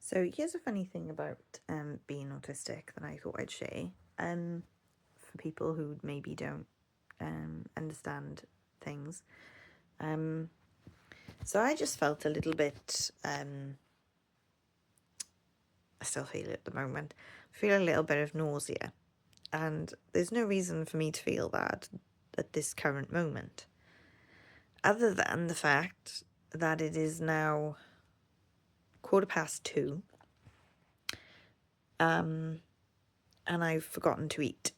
So here's a funny thing about being autistic that I thought I'd share. For people who maybe don't understand things. Um, so I just felt a little bit. I still feel it at the moment. I feel a little bit of nausea, and there's no reason for me to feel that at this current moment, other than the fact that it is now 2:15. And I've forgotten to eat.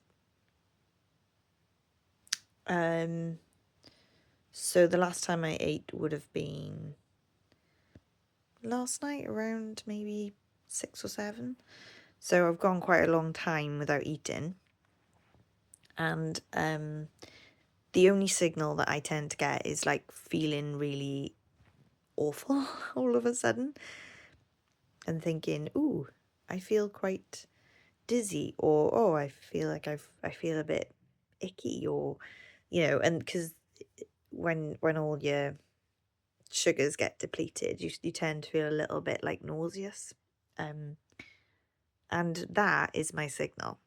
So the last time I ate would have been last night around maybe 6 or 7. So I've gone quite a long time without eating. And the only signal that I tend to get is like feeling really awful all of a sudden and thinking, ooh, I feel quite dizzy, or oh, I feel like I feel a bit icky, or and because when all your sugars get depleted, you tend to feel a little bit like nauseous. And that is my signal.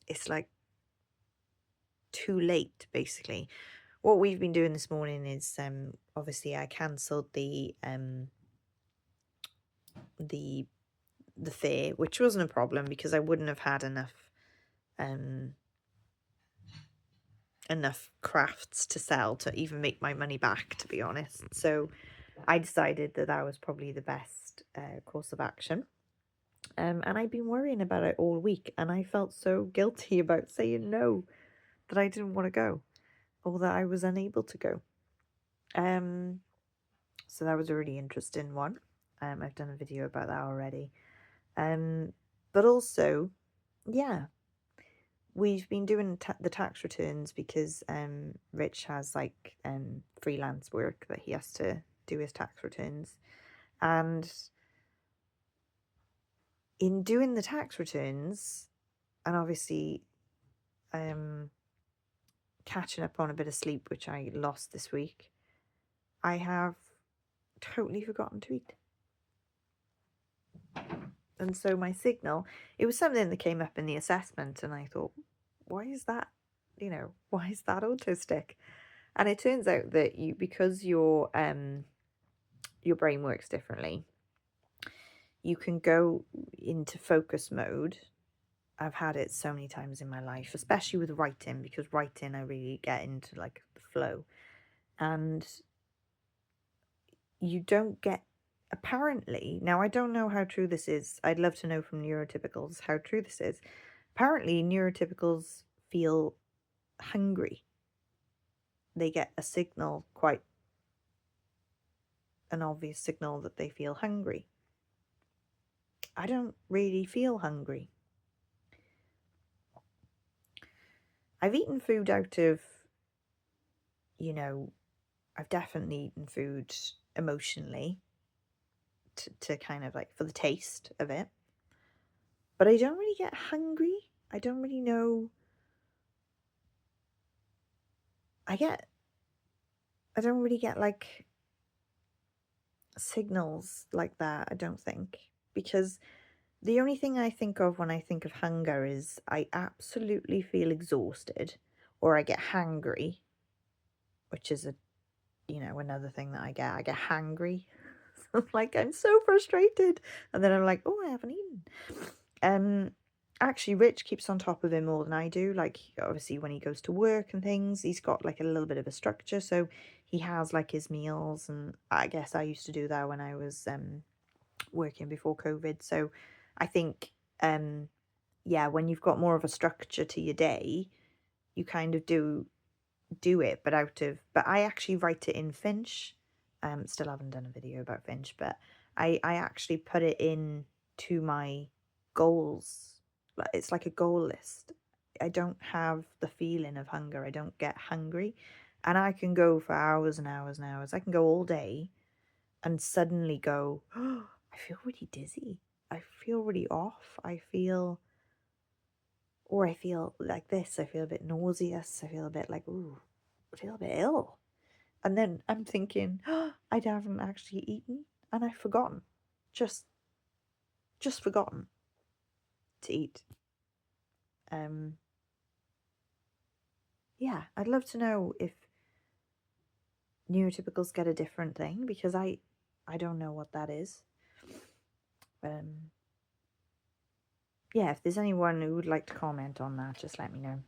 It's like too late, basically. What we've been doing this morning is obviously I cancelled the fare, which wasn't a problem because I wouldn't have had enough crafts to sell to even make my money back, to be honest. So I decided that that was probably the best course of action. And I'd been worrying about it all week, and I felt so guilty about saying no, that I didn't want to go, or that I was unable to go. So that was a really interesting one. I've done a video about that already. But also, yeah, we've been doing the tax returns because Rich has like freelance work that he has to do his tax returns, and in doing the tax returns, and obviously catching up on a bit of sleep, which I lost this week, I have totally forgotten to eat. And so my signal, it was something that came up in the assessment, and I thought, why is that? Why is that autistic? And it turns out that because your brain works differently, you can go into focus mode. I've had it so many times in my life, especially with writing, because writing I really get into like the flow. And you don't get, apparently, now I don't know how true this is. I'd love to know from neurotypicals how true this is. Apparently, neurotypicals feel hungry. They get a signal, quite an obvious signal, that they feel hungry. I don't really feel hungry. I've eaten food out of, I've definitely eaten food emotionally to kind of like for the taste of it. But I don't really get hungry. I don't really know. I don't really get like signals like that, I don't think. Because the only thing I think of when I think of hunger is I absolutely feel exhausted, or I get hangry, which is another thing that I get. I get hangry. Like, I'm so frustrated. And then I'm like, oh, I haven't eaten. Actually, Rich keeps on top of him more than I do. Like, obviously, when he goes to work and things, he's got like a little bit of a structure. So he has like his meals. And I guess I used to do that when I was working before COVID. So I think, yeah, when you've got more of a structure to your day, you kind of do it, but I actually write it in Finch. Still haven't done a video about Finch, but I actually put it in to my goals. It's like a goal list. I don't have the feeling of hunger. I don't get hungry, and I can go for hours and hours and hours. I can go all day and suddenly go, oh, I feel really dizzy. I feel really off. Or I feel like this. I feel a bit nauseous. I feel a bit like, ooh, I feel a bit ill. And then I'm thinking, oh, I haven't actually eaten and I've forgotten. Just just forgotten to eat. Yeah, I'd love to know if neurotypicals get a different thing, because I don't know what that is. Yeah, if there's anyone who would like to comment on that, just let me know.